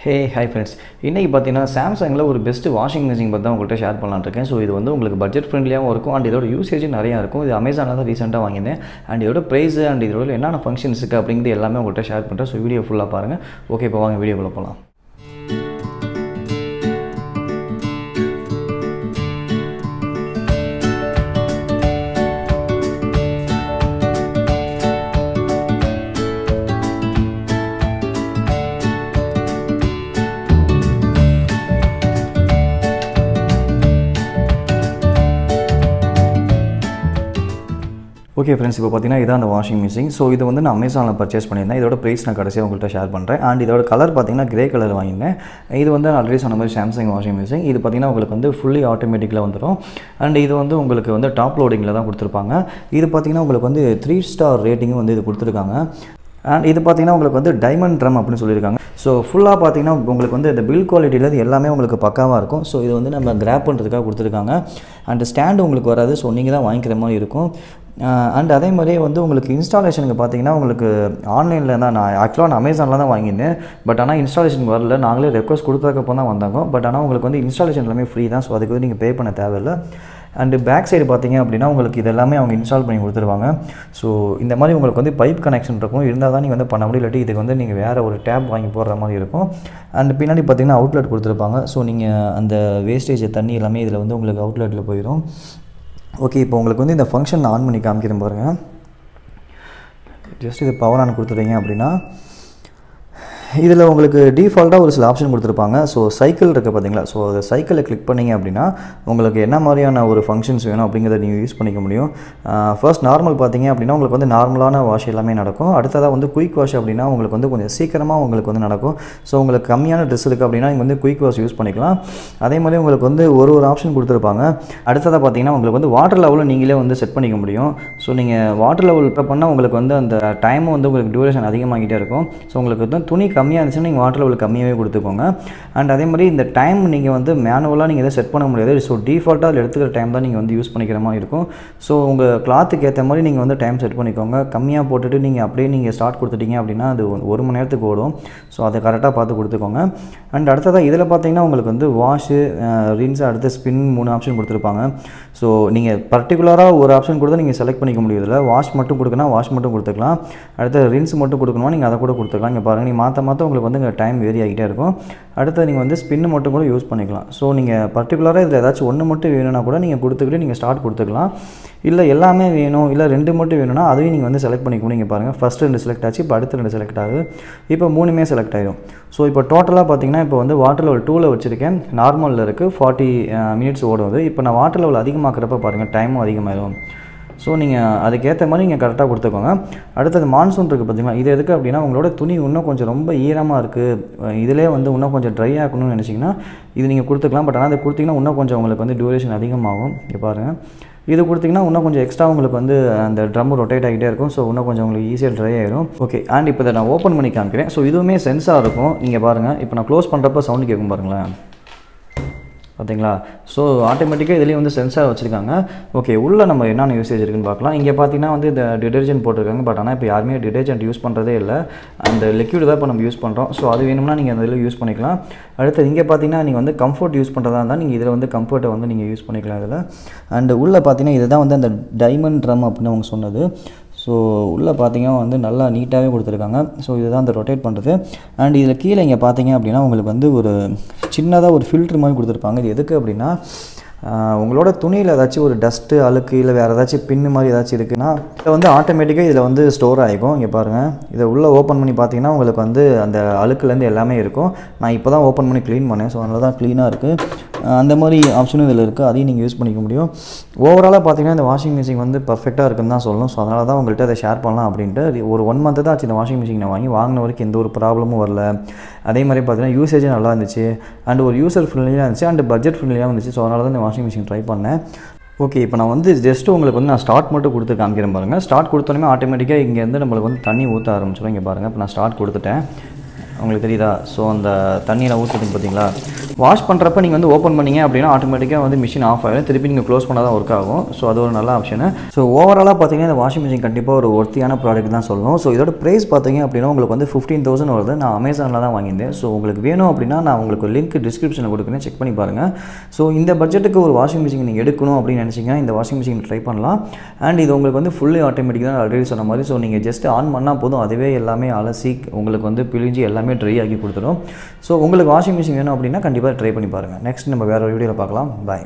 Hey, hi friends. இன்னைக்கு பார்த்தீங்கன்னா சாம்சங்கில் ஒரு பெஸ்ட் வாஷிங் மிஷின் பற்றி தான் உங்கள்கிட்ட ஷேர் பண்ணலான்னு இருக்கேன். ஸோ இது வந்து உங்களுக்கு பட்ஜெட் ஃப்ரெண்ட்லியாகவும் இருக்கும் அண்ட் இதோட யூசேஜும் நிறையா இருக்கும். இது அமேசானில் தான் ரீசெண்டாக வாங்கினேன் அண்ட் இதோட ப்ரைஸ் அண்ட் இதோட என்னென்ன ஃபங்க்ஷன்ஸ் இருக்குது அப்படிங்கிறது எல்லாமே உங்கள்கிட்ட ஷேர் பண்ணுறேன். ஸோ வீடியோ ஃபுல்லாக பாருங்கள். ஓகே, இப்போ வாங்க வீடியோக்குள்ளே போகலாம். ஓகே ஃப்ரெண்ட்ஸ், இப்போ பார்த்தீங்கன்னா இதான் அந்த வாஷிங் மிஷின். ஸோ இது வந்து நான் அமேசானில் பர்ச்சேஸ் பண்ணியிருந்தேன். இதோட ப்ரைஸ் நான் கடைசியாக உங்கள்கிட்ட ஷேர் பண்ணுறேன். அண்ட் இதோட கலர் பார்த்தீங்கன்னா கிரே கலர் வாங்கினேன். இது வந்து நான் ஆல்ரெடி சொன்ன மாதிரி சாம்சங் வாஷிங் மிஷின். இது பார்த்தீங்கன்னா உங்களுக்கு வந்து ஃபுல்லி ஆட்டோமேட்டிக்கில் வந்துடும். அண்ட் இது வந்து உங்களுக்கு வந்து டாப் லோடிங்கில் தான் கொடுத்துருப்பாங்க. இது பார்த்தீங்கன்னா உங்களுக்கு வந்து 3 ஸ்டார் ரேட்டிங்கும் வந்து இது கொடுத்துருக்காங்க. அண்ட் இது பார்த்தீங்கன்னா உங்களுக்கு வந்து டைமண்ட் ட்ரம் அப்படின்னு சொல்லியிருக்காங்க. ஸோ ஃபுல்லாக பார்த்தீங்கன்னா உங்களுக்கு வந்து இந்த பில் குவாலிட்டியில் எல்லாமே உங்களுக்கு பக்காவாக இருக்கும். ஸோ இது வந்து நம்ம கிராப் பண்ணுறதுக்காக கொடுத்துருக்காங்க. அண்ட் ஸ்டாண்டு உங்களுக்கு வராது. ஸோ நீங்கள் தான் வாங்கிக்கிற மாதிரி இருக்கும். அண்ட் அதே மாதிரியே வந்து உங்களுக்கு இன்ஸ்டாலேஷனுக்கு பார்த்தீங்கன்னா உங்களுக்கு ஆன்லைனில் தான் நான் ஆக்சுவலாக அமேசானில் தான் வாங்கியிருந்தேன். பட் ஆனால் இன்ஸ்டாலேஷனுக்கு வரல. நாங்களே ரெக்வஸ்ட் கொடுத்ததுக்கப்புறம் தான் வந்தாங்க. பட் ஆனால் உங்களுக்கு வந்து இன்ஸ்டாலேஷன் எல்லாமே ஃப்ரீ தான். ஸோ அதுக்கு வந்து நீங்கள் பே பண்ண தேவையில்லை. அண்டு பேக் சைடு பார்த்தீங்க அப்படின்னா உங்களுக்கு இது எல்லாமே அவங்க இன்ஸ்டால் பண்ணி கொடுத்துருவாங்க. ஸோ இந்த மாதிரி உங்களுக்கு வந்து பைப் கனெக்ஷன் இருக்கும். இருந்தால் தான் நீங்கள் வந்து பண்ண முடியும். இல்லாட்டி இதுக்கு வந்து நீங்கள் வேறு ஒரு டேப் வாங்கி போடுற மாதிரி இருக்கும். அண்ட் பின்னாடி பார்த்தீங்கன்னா அவுட்லெட் கொடுத்துருப்பாங்க. ஸோ நீங்கள் அந்த வேஸ்டேஜ் தண்ணி எல்லாமே இதில் வந்து உங்களுக்கு அவுட்லெட்டில் போயிடும். ஓகே, இப்போ உங்களுக்கு வந்து இந்த ஃபங்க்ஷன் ஆன் பண்ணி காமிக்கிறேன் பாருங்கள். ஜஸ்ட் இது பவர் ஆன் கொடுத்துட்டீங்க அப்படின்னா இதில் உங்களுக்கு டிஃபால்ட்டாக ஒரு சில ஆப்ஷன் கொடுத்துருப்பாங்க. ஸோ சைக்கிள் இருக்குது பார்த்தீங்களா? ஸோ அந்த சைக்கிளை கிளிக் பண்ணிங்க அப்படின்னா உங்களுக்கு என்ன மாதிரியான ஒரு ஃபங்க்ஷன்ஸ் வேணும் அப்படிங்கிறத நீங்கள் யூஸ் பண்ணிக்க முடியும். ஃபர்ஸ்ட் நார்மல் பார்த்தீங்க அப்படின்னா உங்களுக்கு வந்து நார்மலான வாஷ் எல்லாமே நடக்கும். அடுத்ததாக வந்து குயிக் வாஷ் அப்படின்னா உங்களுக்கு வந்து கொஞ்சம் சீக்கிரமாக உங்களுக்கு வந்து நடக்கும். ஸோ உங்களுக்கு கம்மியான ட்ரெஸ் இருக்குது அப்படின்னா நீங்கள் வந்து குயிக் வாஷ் யூஸ் பண்ணிக்கலாம். அதே மாதிரி உங்களுக்கு வந்து ஒரு ஆப்ஷன் கொடுத்துருப்பாங்க. அடுத்ததாக பார்த்தீங்கன்னா உங்களுக்கு வந்து வாட்டர் லெவலில் நீங்களே வந்து செட் பண்ணிக்க முடியும். ஸோ நீங்கள் வாட்டர் லெவல் இப்போ பண்ணால் உங்களுக்கு வந்து அந்த டைமும் வந்து உங்களுக்கு டியூரேஷன் அதிகமாகிட்டே இருக்கும். ஸோ உங்களுக்கு வந்து துணி கம்மியாக இருந்துச்சுன்னா நீங்கள் வாட்டர் லெவல் கம்மியாகவே கொடுத்துக்கோங்க. அண்ட் அதே மாதிரி இந்த டைம் நீங்கள் வந்து மேனுவலாக நீங்கள் எதை செட் பண்ண முடியாது. ஸோ டிஃபால்ட்டாக அதில் எடுத்துக்கிற டைம் தான் நீங்கள் வந்து யூஸ் பண்ணிக்கிற மாதிரி இருக்கும். ஸோ உங்கள் கிளாத்துக்கு ஏற்ற மாதிரி நீங்கள் வந்து டைம் செட் பண்ணிக்கோங்க. கம்மியாக போட்டுட்டு நீங்கள் அப்படியே நீங்கள் ஸ்டார்ட் கொடுத்துட்டீங்க அப்படின்னா அது 1 மணி நேரத்துக்கு ஓடும். ஸோ அதை கரெக்டாக பார்த்து கொடுத்துக்கோங்க. அண்ட் அடுத்ததாக இதில் பார்த்தீங்கன்னா உங்களுக்கு வந்து வாஷு, ரின்ஸ், அடுத்து ஸ்பின் 3 ஆப்ஷன் கொடுத்துருப்பாங்க. ஸோ நீங்கள் பர்டிகுலராக ஒரு ஆப்ஷன் கொடுத்தா நீங்கள் செலக்ட் பண்ணிக்க முடியுதில்ல. வாஷ் மட்டும் கொடுக்கணும், வாஷ் மட்டும் கொடுத்துக்கலாம். அடுத்து ரின்ஸ் மட்டும் கொடுக்கணுமா நீங்கள் அதை கூட கொடுத்துக்கலாம். இங்கே பாருங்கள், நீங்கள் மாற்ற உங்களுக்கு வந்து இங்கே டைம் வேரி ஆகிட்டே இருக்கும். அடுத்து நீங்கள் வந்து ஸ்பின்னு மட்டும் கூட யூஸ் பண்ணிக்கலாம். ஸோ நீங்கள் பர்டிகுலராக இதில் ஏதாச்சும் ஒன்று மட்டும் வேணும்னா கூட நீங்கள் கொடுத்துக்கிட்டு நீங்கள் ஸ்டார்ட் கொடுத்துக்கலாம். இல்லை எல்லாமே வேணும், இல்லை 2 மட்டும் வேணும்னா அதையும் நீங்கள் வந்து செலக்ட் பண்ணிக்கணும். நீங்கள் பாருங்கள், ஃபஸ்ட்டு 2 செலக்ட் ஆச்சு, இப்போ அடுத்து 2 செலக்ட் ஆகுது, இப்போ 3மே செலக்ட் ஆகிடும். ஸோ இப்போ டோட்டலாக பார்த்தீங்கன்னா இப்போ வந்து வாட்டர் லெவல் 2ல் வச்சுருக்கேன். நார்மலில் இருக்குது, 40 மினிட்ஸ் ஓடுவது. இப்போ நான் வாட்டர் லெவல் அதிகமாக்கிறப்ப பாருங்கள் டைமும் அதிகமாகிடும். ஸோ நீங்கள் அதுக்கேற்ற மாதிரி நீங்கள் கரெக்டாக கொடுத்துக்கோங்க. அடுத்தது மான்சூன் இருக்குது பார்த்தீங்களா? இது எதுக்கு அப்படின்னா உங்களோட துணி இன்னும் கொஞ்சம் ரொம்ப ஈரமாக இருக்குது, இதிலே வந்து இன்னும் கொஞ்சம் ட்ரை ஆகணும்னு நினச்சிங்கன்னா இது நீங்கள் கொடுத்துக்கலாம். பட் ஆனால் அதை கொடுத்தீங்கன்னா இன்னும் கொஞ்சம் உங்களுக்கு வந்து டியூரேஷன் அதிகமாகும். இங்கே பாருங்கள், இது கொடுத்திங்கன்னா இன்னும் கொஞ்சம் எக்ஸ்ட்ரா உங்களுக்கு வந்து அந்த ட்ரம் ரொட்டேட் ஆகிட்டே இருக்கும். ஸோ இன்னும் கொஞ்சம் உங்களுக்கு ஈஸியாக ட்ரை ஆகிடும். ஓகே, அண்ட் இப்போ இதை நான் ஓப்பன் பண்ணி காமிக்கிறேன். ஸோ இதுவுமே சென்ஸாக இருக்கும். நீங்கள் பாருங்கள், இப்போ நான் க்ளோஸ் பண்ணுறப்ப சவுண்டு கேட்கும் பாருங்களேன், பார்த்தீங்களா? ஸோ ஆட்டோமேட்டிக்காக இதுலேயும் வந்து சென்சார் வச்சுருக்காங்க. ஓகே, உள்ளே நம்ம என்னென்ன யூசேஜ் இருக்குன்னு பார்க்கலாம். இங்கே பார்த்தீங்கன்னா வந்து இந்த டிடர்ஜென்ட் போட்டிருக்காங்க. பட் ஆனால் இப்போ யாருமே டிடர்ஜென்ட் யூஸ் பண்ணுறதே இல்லை. அந்த லிக்விட் தான் இப்போ நம்ம யூஸ் பண்ணுறோம். ஸோ அது வேணும்னா நீங்கள் அந்த இதில் யூஸ் பண்ணிக்கலாம். அடுத்து இங்கே பார்த்தீங்கன்னா நீங்கள் வந்து கம்ஃபர்ட் யூஸ் பண்ணுறதா இருந்தால் நீங்கள் இதில் வந்து கம்ஃபர்ட்டை வந்து நீங்கள் யூஸ் பண்ணிக்கலாம் இதில். அண்டு உள்ளே பார்த்தீங்கன்னா இதுதான் வந்து அந்த டைமண்ட் ட்ரம் அப்படின்னு அவங்க சொன்னது. ஸோ உள்ளே பார்த்தீங்கன்னா வந்து நல்லா நீட்டாகவே கொடுத்துருக்காங்க. ஸோ இதுதான் அந்த ரொட்டேட் பண்ணுறது. அண்ட் இதில் கீழே இங்கே பார்த்தீங்க அப்படின்னா உங்களுக்கு வந்து ஒரு சின்னதாக ஒரு ஃபில்ட்ரு மாதிரி கொடுத்துருப்பாங்க. இது எதுக்கு அப்படின்னா உங்களோட துணியில் ஏதாச்சும் ஒரு டஸ்ட்டு, அழுக்கு, இல்லை வேறு ஏதாச்சும் பின்னு மாதிரி ஏதாச்சும் இருக்குன்னா இதை வந்து ஆட்டோமேட்டிக்காக இதில் வந்து ஸ்டோர் ஆகிக்கும். இங்கே பாருங்கள், இதை உள்ளே ஓப்பன் பண்ணி பார்த்தீங்கன்னா உங்களுக்கு வந்து அந்த அழுக்குலேருந்து எல்லாமே இருக்கும். நான் இப்போ தான் ஓப்பன் பண்ணி க்ளீன் பண்ணேன். ஸோ அதனால தான் க்ளீனாக இருக்குது. அந்த மாதிரி ஆப்ஷனும் இதில் இருக்குது. அதையும் நீங்கள் யூஸ் பண்ணிக்க முடியும். ஓவராலாக பார்த்தீங்கன்னா இந்த வாஷிங் மிஷின் வந்து பர்ஃபெக்டாக இருக்குன்னு தான் சொல்லணும். ஸோ அதனால தான் உங்கள்கிட்ட அதை ஷேர் பண்ணலாம் அப்படின்ட்டு. ஒரு 1 மந்த்து தான் ஆச்சு இந்த வாஷிங் மிஷின் நான் வாங்கின வரைக்கும் எந்த ஒரு ப்ராப்ளமும் வரல. அதே மாதிரி பார்த்தீங்கன்னா யூசேஜும் நல்லா இருந்துச்சு. அண்ட் ஒரு யூசர் ஃப்ரெண்ட்லியாக இருந்துச்சு, அண்ட் பட்ஜெட் ஃப்ரெண்ட்லியாக இருந்துச்சு. ஸோ அதனால தான் இந்த வாஷிங் மிஷின் ட்ரை பண்ணேன். ஓகே, இப்போ நான் வந்து ஜஸ்ட்டு உங்களுக்கு வந்து நான் ஸ்டார்ட் மட்டும் கொடுத்து காமிக்கிறேன் பாருங்கள். ஸ்டார்ட் கொடுத்தோன்னே ஆட்டோமேட்டிக்காக இங்கேருந்து நம்மளுக்கு வந்து தண்ணி ஊற்ற ஆரம்பிச்சிடும். இங்கே பாருங்கள், இப்போ நான் ஸ்டார்ட் கொடுத்துட்டேன். உங்களுக்கு தெரியுதா? ஸோ அந்த தண்ணியில் ஊற்றுதுன்னு பார்த்தீங்களா? வாஷ் பண்ணுறப்ப நீங்கள் வந்து ஓப்பன் பண்ணிங்க அப்படின்னா ஆட்டோமேட்டிக்காக வந்து மிஷின் ஆஃப் ஆகிடும். திருப்பி நீங்கள் க்ளோஸ் பண்ணால் தான் ஒர்க் ஆகும். ஸோ அது ஒரு நல்ல ஆப்ஷனு. ஸோ ஓவராலாக பார்த்தீங்கன்னா இந்த வாஷிங் மிஷின் கண்டிப்பாக ஒரு ஒர்த்தியான ப்ராடக்ட் தான் சொல்லணும். ஸோ இதோட ப்ரைஸ் பார்த்தீங்க அப்படின்னா உங்களுக்கு வந்து 15,000 வருது. நான் அமேசானில் தான் வாங்கியிருந்தேன். ஸோ உங்களுக்கு வேணும் அப்படின்னா நான் உங்களுக்கு லிங்க் டிஸ்கிரிப்ஷனில் கொடுக்குறேன், செக் பண்ணி பாருங்கள். ஸோ இந்த பட்ஜெட்டுக்கு ஒரு வாஷிங் மிஷின் நீங்கள் எடுக்கணும் அப்படின்னு நினச்சிங்கன்னா இந்த வாஷிங் மிஷின் ட்ரை பண்ணலாம். அண்ட் இது உங்களுக்கு வந்து ஃபுல்லி ஆட்டோமேட்டிக் தான், ஆல்ரெடி சொன்ன மாதிரி. ஸோ நீங்கள் ஜஸ்ட் ஆன் பண்ணால் போதும், அதுவே எல்லாமே அலசி உங்களுக்கு வந்து பிழிஞ்சு எல்லாமே ட்ரை ஆகி கொடுத்துடும். ஸோ உங்களுக்கு வாஷிங் மிஷின் வேணும் அப்படின்னா கண்டிப்பாக ட்ரை பண்ணி பாருங்கள். நெக்ஸ்ட் நம்ம வேறு ஒரு வீடியோவில் பார்க்கலாம். பாய்.